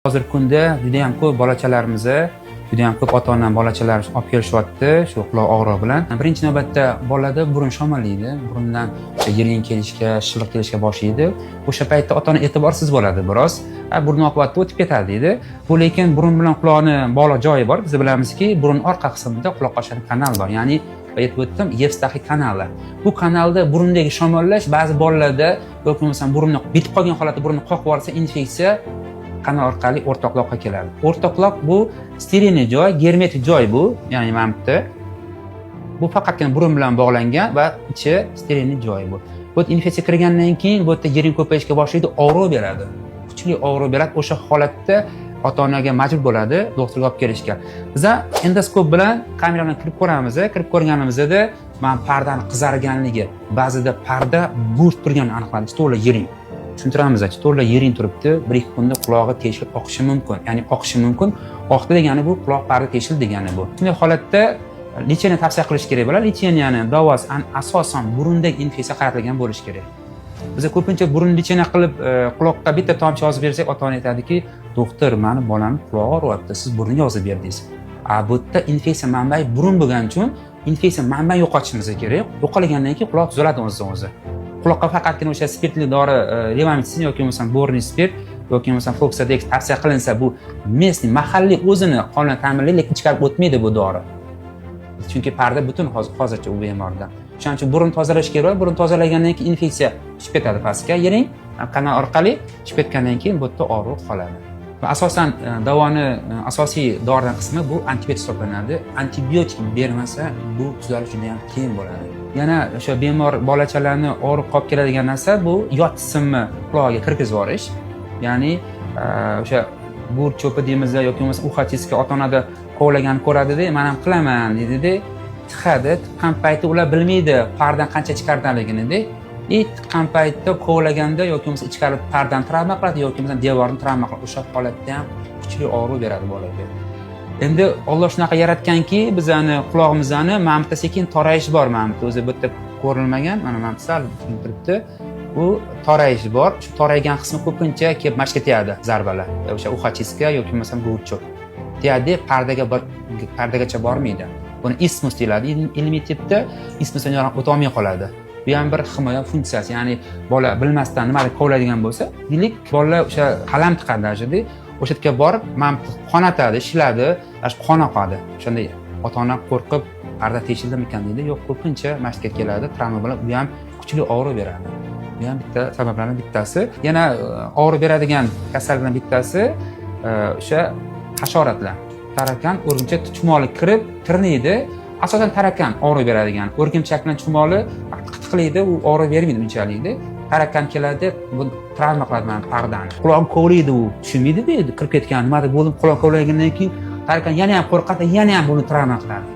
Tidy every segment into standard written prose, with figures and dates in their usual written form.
Hozirgi kunda juda ham ko'p bolachalarimiz, juda ham ko'p ota-ona bolachalar olib kelishyapti shu quloq og'rig'i bilan. Birinchi navbatda bolada burun shamolliydi, burundan yiring kelishga, shilliq kelishga boshlaydi. O'sha paytda ota-ona e'tiborsiz bo'ladi biroz. Burun oqibatda o'tib ketadi deydi. Bu lekin burun bilan quloqni bog'liq joyi bor. Biz bilamizki, burun orqa qismida quloq oshari kanal bor. Ya'ni aytib o'tdim, Yevstaxiy kanali. Bu kanalda burundagi shamollash ba'zi bolalarda yoki bo'lmasa burunni bitib qolgan holatda burunni qoqib yuborsa, infeksiya kanal orqali o'rtoqloqqa keladi. O'rtoqloq bu sterilniy joy, germetik joy bu, ya'ni mana bu yerda. Bu faqatgina burun bilan bog'langan va ichi sterilniy joy bu. Bu infeksiya kirgandan keyin bu yerda yiring ko'payishga boshlaydi, og'riq beradi. Kuchli og'riq beradi. O'sha holatda ota-onaga majbur bo'ladi doktorga olib kelishga. Biz endoskop bilan kamera bilan kirib ko'ramiz. Kirib ko'rganimizda mana pardani qizarganligi, ba'zida parda bo'sh turgani aniqlanadi. To'la yiring. Tushuntiramiz, to'la yiring turibdi, 1-2 kunda qulog'i teshib oqishi mumkin. Ya'ni oqishi mumkin. Oqdi degani bu quloq parda teshildi degani bu. Shunday holatda lecheniya tavsiya qilish kerak bo'ladi. Lecheniyani davosi asosan burundagi infeksiya qaratilgan bo'lishi kerak. Biz ko'pincha burun lecheniya qilib quloqqa bitta tomchi yozib bersak, ota-ona aytadiki, "Doktor, meni bolamni qulog'i og'riyapti, siz burunga yozib berdingiz." Bu yerda infeksiya manbai burun bo'lgani uchun infeksiya manbai yo'qotishimiz kerak. Yo'qolgandan keyin quloq tuzaladi o'zidan-o'zi. Quloqqa faqatgina o'sha spirtli dori Levamicin yoki bo'lmasa Borni spirt yoki bo'lmasa Floxadex tavsiya qilinsa, bu местный mahalliy o'zini qonini ta'minlaydi, lekin chiqarib o'tmaydi bu dori. Chunki parda butun hozircha u bemorda. Shuning uchun burun tozalash kerak. Burun tozalagandan keyin infeksiya chiqib ketadi pastga, yiring kanal orqali chiqib ketgandan keyin bu yerda og'riq qoladi. Va asosan davoni asosiy doridan qismi bu antibiotik hisoblanadi. Antibiotik bermasa bu tuzalish juda ham qiyin bo'ladi. Yana o'sha bemor bolachalarni og'riq qolib keladigan narsa bu yot simni quloqiga kirgizib yuborish. Ya'ni o'sha bur cho'pi deymiz yoki bo'lmasa uxachiska ota-onada kovlagan ko'radi-da, men ham qilaman dedi-da, tiqadi. Tiqqan payti ular bilmaydi pardan qancha chiqarganligini-da. Tiqqan paytda kovlaganda yoki bo'lmasa ichkari pardan travma qiladi yoki bo'lmasa devorni travma qiladi. O'sha holatda ham kuchli og'riq beradi bolaga. Endi Alloh shunaqa yaratganki, bizani quloqimizni mana bu sekin torayish bor, mana bu o'zi bu yerda ko'rilmagan, mana bu sal turibdi. Bu torayish bor. Shu toraygan qismi ko'pincha kelib mashqa tegadi zarbalar. O'sha uxachiska yoki bo'lmasa burchoq. Tegadi, pardagacha bormaydi. Buni ismus deyiladi. Ilmiy tipda ismusdan o'tolmay qoladi. Bu ham bir himoya funksiyasi, ya'ni bola bilmasdan nimadir kovlaydigan bo'lsa, deylik bola o'sha qalam tiqadi, o'sha yerga borib, qonatadi, shiladi, qon oqadi. O'shanday ota-ona qo'rqib, parda teshildimikan deydi. Yo'q, ko'pincha mashqqa keladi, travma bilan u ham kuchli og'riq beradi. Bu ham bitta sabablardan bittasi. Yana og'riq beradigan kasalliklardan bittasi o'sha hasharotlar. Tarakan, o'rgimchak chumoli kirib, tirnaydi. Asosan tarakan og'riq beradigan. O'rgimchak bilan chumoli qitiqlaydi, u og'riq bermaydi unchalik. Tarakan keladi, bu travma qiladi mana pardani. Quloq kovlaydi u, tushunmaydi deydi, kirib ketgan, nimadir bo'lib quloq kovlagandan keyin tarakan yana ham qo'rqadi, yana ham buni travma qiladi.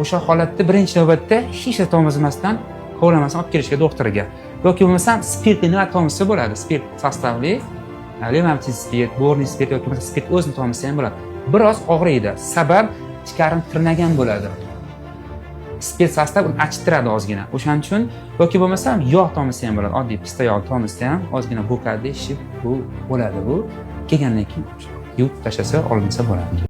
O'sha holatda birinchi navbatda hech narsa tomizmasdan kovlamasdan olib kelishga doktorga. Yoki bo'lmasa spirtli nima tomizsa bo'ladi, spirt sostavli, Levamicin spirt, Borni spirt yoki bo'lmasa spirt o'zini tomizsa ham bo'ladi. Biroz og'riydi. Sabab ichkarini tirnagan bo'ladi. Spirt sostav uni achittiradi ozgina. O'shaning uchun yoki bo'lmasa yog' tomizsa ham bo'ladi. Oddiy pista yog' tomizsa ham ozgina bo'kadi, shib bu bo'ladi bu. Kelgandan keyin yuvib tashlasa, olinsa bo'ladi.